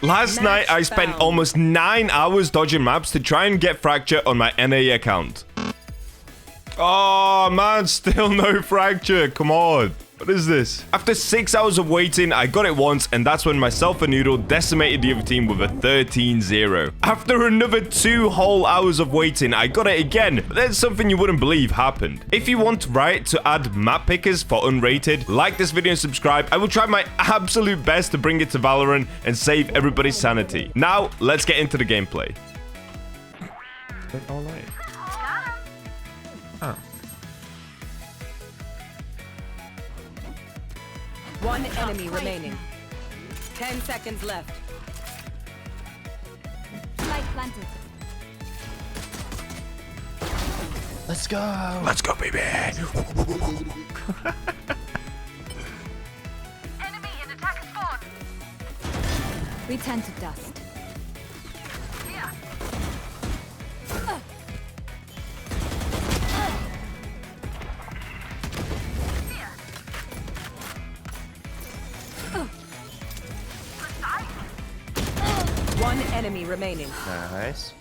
Last night, I spent almost 9 hours dodging maps to try and get Fracture on my NA account. Oh, man, still no Fracture. Come on. What is this? After 6 hours of waiting, I got it once, and that's when myself and Noodle decimated the other team with a 13-0. After another 2 whole hours of waiting, I got it again, but there's something you wouldn't believe happened. If you want Riot to add map pickers for unrated, like this video and subscribe. I will try my absolute best to bring it to Valorant and save everybody's sanity. Now, let's get into the gameplay. All right. Oh. One enemy remaining. 10 seconds left. Light planted. Let's go. Let's go, baby. Enemy in attack spawn. Return to dust. Yeah. One enemy remaining. Nice.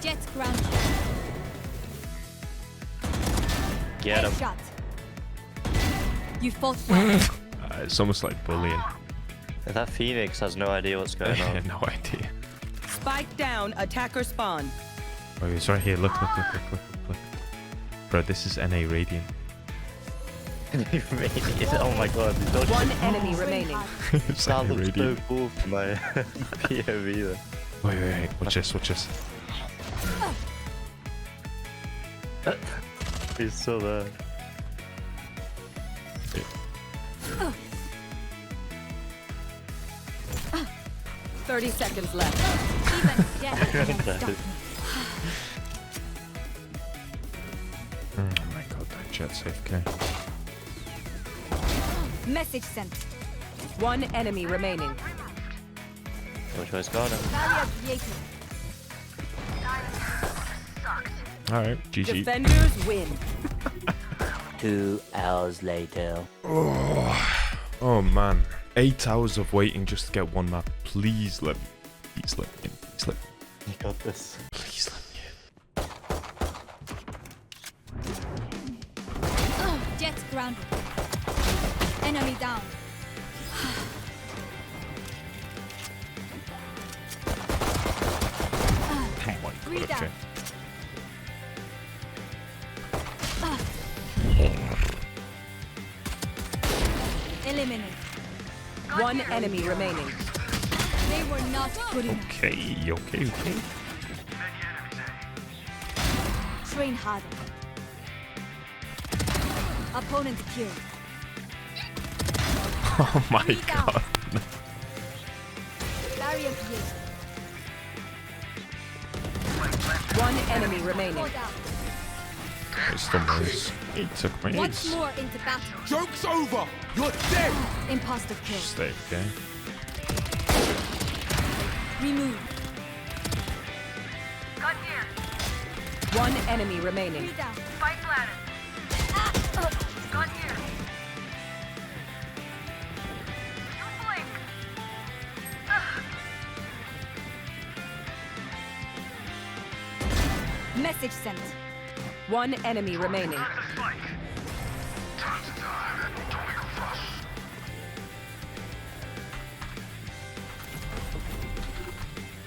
Jet ground. Get him. Shot. You fought well. It's almost like bullying. That Phoenix has no idea what's going on. No idea. Spike down, attacker spawn. Oh, it's right here. Look. Bro, this is NA Radiant. Oh my god. One enemy remaining. It's That NA looks so Radiant. cool from my POV there. Wait. Watch this. He's still there. 30 seconds left. Even death can't stop me. Oh my god, that jet's AFK. Message sent. One enemy remaining. Which way's got him? Barrier created. Alright, GG. Defenders win. 2 hours later. Oh man. 8 hours of waiting just to get one map. Please let me. Please let me. You got this. Please let me. Jet grounded. Enemy down. Oh my god, Three okay. down. Eliminate. One enemy remaining. They were not good enough. Okay. Train harder. Opponent killed. Oh my Three down. god. Barrier created. One enemy remaining. Hold out. I still miss. He took my Once ace. more into battle. Joke's over! You're dead! Imposter kill. Stay, okay? Remove. One enemy remaining. Three down. Message sent. One enemy remaining.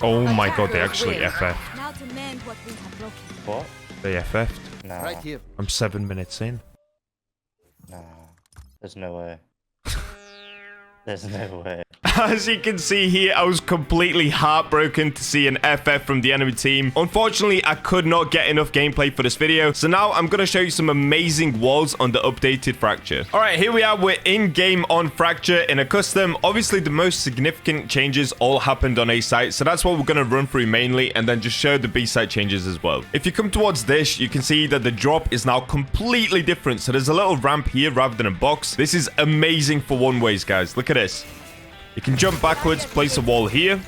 Oh my god, they actually Win. FF'd. Now to mend what we have broken. What? They FF'd. Nah. Right here. I'm 7 minutes in. Nah. There's no way. There's no way. As you can see here, I was completely heartbroken to see an FF from the enemy team. Unfortunately, I could not get enough gameplay for this video, so now I'm going to show you some amazing walls on the updated Fracture. Alright, here we are. We're in-game on Fracture in a custom. Obviously, the most significant changes all happened on A site, so that's what we're going to run through mainly, and then just show the B site changes as well. If you come towards this, you can see that the drop is now completely different, so there's a little ramp here rather than a box. This is amazing for one-ways, guys. Look at this. You can jump backwards, place a wall here.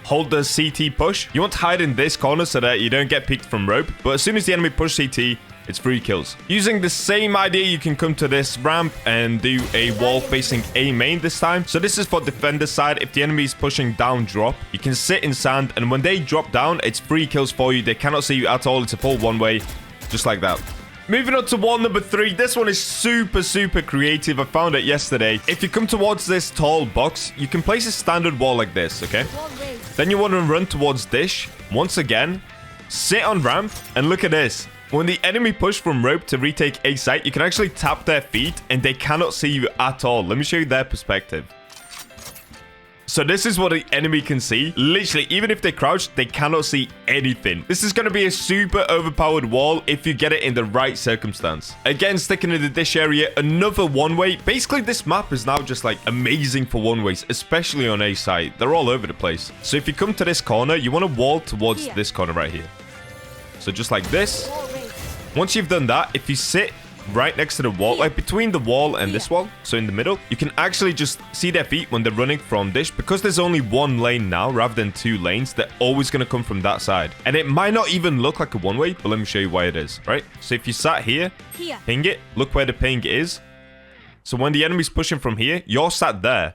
Hold the CT push. You want to hide in this corner so that you don't get peeked from rope. But as soon as the enemy push CT, it's free kills. Using the same idea, you can come to this ramp and do a wall facing A main this time. So this is for defender side. If the enemy is pushing down drop, you can sit in sand, and when they drop down, it's free kills for you. They cannot see you at all. It's a full one way, just like that. Moving on to wall number 3. This one is super creative. I found it yesterday. If you come towards this tall box, you can place a standard wall like this, okay? Then you want to run towards dish. Once again, sit on ramp, and look at this. When the enemy push from rope to retake A site, you can actually tap their feet and they cannot see you at all. Let me show you their perspective. So this is what the enemy can see. Literally, even if they crouch, they cannot see anything. This is going to be a super overpowered wall if you get it in the right circumstance. Again, sticking in the dish area, another one-way. Basically, this map is now just like amazing for one-ways, especially on A site. They're all over the place. So if you come to this corner, you want to wall towards this corner right here. So just like this. Once you've done that, if you sit right next to the wall, like between the wall and this wall, so in the middle, you can actually just see their feet when they're running from dish. Because there's only one lane now rather than 2 lanes, they're always going to come from that side. And it might not even look like a one-way, but let me show you why it is, right? So if you sat here, ping it, look where the ping is. So when the enemy's pushing from here, you're sat there.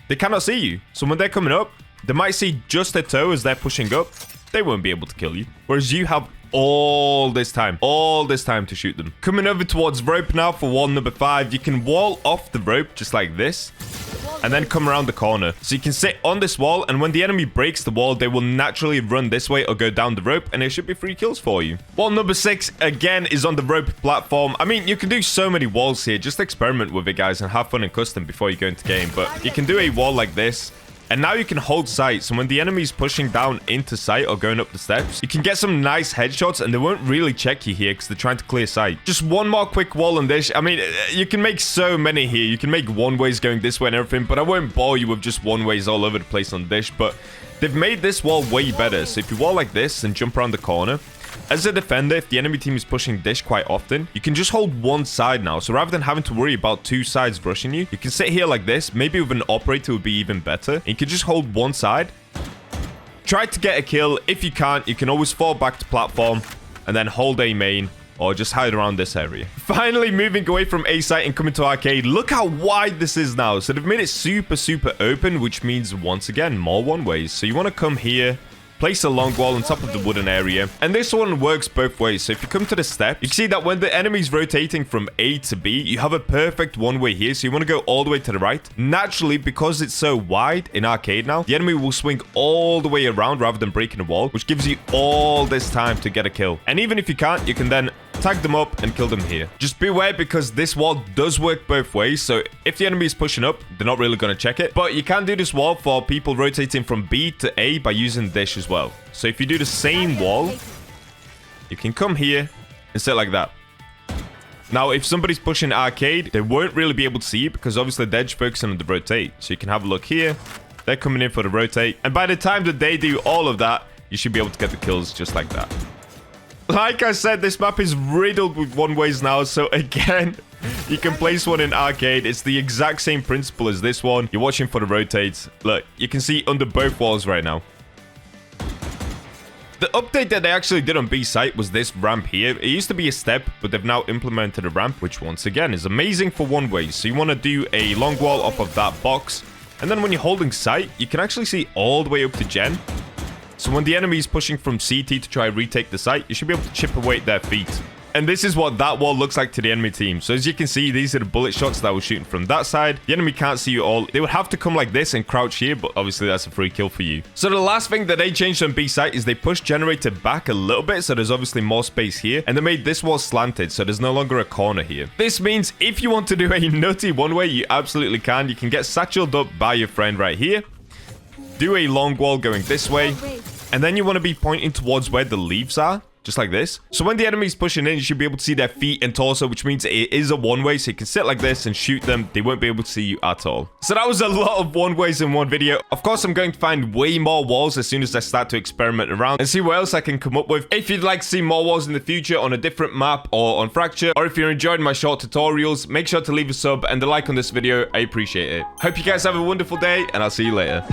They cannot see you. So when they're coming up, they might see just their toe as they're pushing up. They won't be able to kill you. Whereas you have all this time to shoot them. Coming over towards rope now for wall number 5. You can wall off the rope just like this, and then come around the corner. So you can sit on this wall, and when the enemy breaks the wall, they will naturally run this way or go down the rope, and it should be free kills for you. Wall number 6, again, is on the rope platform. I mean, you can do so many walls here. Just experiment with it, guys, and have fun in custom before you go into game. But you can do a wall like this. And now you can hold sight, so when the enemy is pushing down into sight or going up the steps, you can get some nice headshots, and they won't really check you here because they're trying to clear sight. Just one more quick wall on this. I mean, you can make so many here. You can make one-ways going this way and everything, but I won't bore you with just one-ways all over the place on dish. But they've made this wall way better. So if you wall like this and jump around the corner, as a defender, if the enemy team is pushing dish quite often, you can just hold one side now. So rather than having to worry about 2 sides rushing you, you can sit here like this. Maybe with an operator would be even better. And you can just hold one side. Try to get a kill. If you can't, you can always fall back to platform and then hold A main, or just hide around this area. Finally, moving away from A site and coming to arcade. Look how wide this is now. So they've made it super open, which means, once again, more one-ways. So you want to come here, place a long wall on top of the wooden area, and this one works both ways. So if you come to the step, you can see that when the enemy's rotating from A to B, you have a perfect one-way here. So you want to go all the way to the right. Naturally, because it's so wide in arcade now, the enemy will swing all the way around rather than breaking the wall, which gives you all this time to get a kill. And even if you can't, you can then tag them up and kill them here. Just beware, because this wall does work both ways. So if the enemy is pushing up, they're not really going to check it. But you can do this wall for people rotating from B to A by using dish as well. So if you do the same wall, you can come here and sit like that. Now, if somebody's pushing arcade, they won't really be able to see you because obviously they're just focusing on the rotate. So you can have a look here. They're coming in for the rotate. And by the time that they do all of that, you should be able to get the kills just like that. Like I said, this map is riddled with one-ways now. So again, you can place one in arcade. It's the exact same principle as this one. You're watching for the rotates. Look, you can see under both walls right now. The update that they actually did on B site was this ramp here. It used to be a step, but they've now implemented a ramp, which once again is amazing for one-ways. So you want to do a long wall off of that box. And then when you're holding sight, you can actually see all the way up to Gen. So when the enemy is pushing from CT to try and retake the site, you should be able to chip away at their feet. And this is what that wall looks like to the enemy team. So as you can see, these are the bullet shots that I was shooting from that side. The enemy can't see you all. They would have to come like this and crouch here, but obviously that's a free kill for you. So the last thing that they changed on B site is they pushed generator back a little bit. So there's obviously more space here. And they made this wall slanted, so there's no longer a corner here. This means if you want to do a nutty one-way, you absolutely can. You can get satcheled up by your friend right here. Do a long wall going this way. And then you want to be pointing towards where the leaves are, just like this. So when the enemy's pushing in, you should be able to see their feet and torso, which means it is a one-way. So you can sit like this and shoot them. They won't be able to see you at all. So that was a lot of one-ways in one video. Of course, I'm going to find way more walls as soon as I start to experiment around and see what else I can come up with. If you'd like to see more walls in the future on a different map or on Fracture, or if you're enjoying my short tutorials, make sure to leave a sub and a like on this video. I appreciate it. Hope you guys have a wonderful day, and I'll see you later.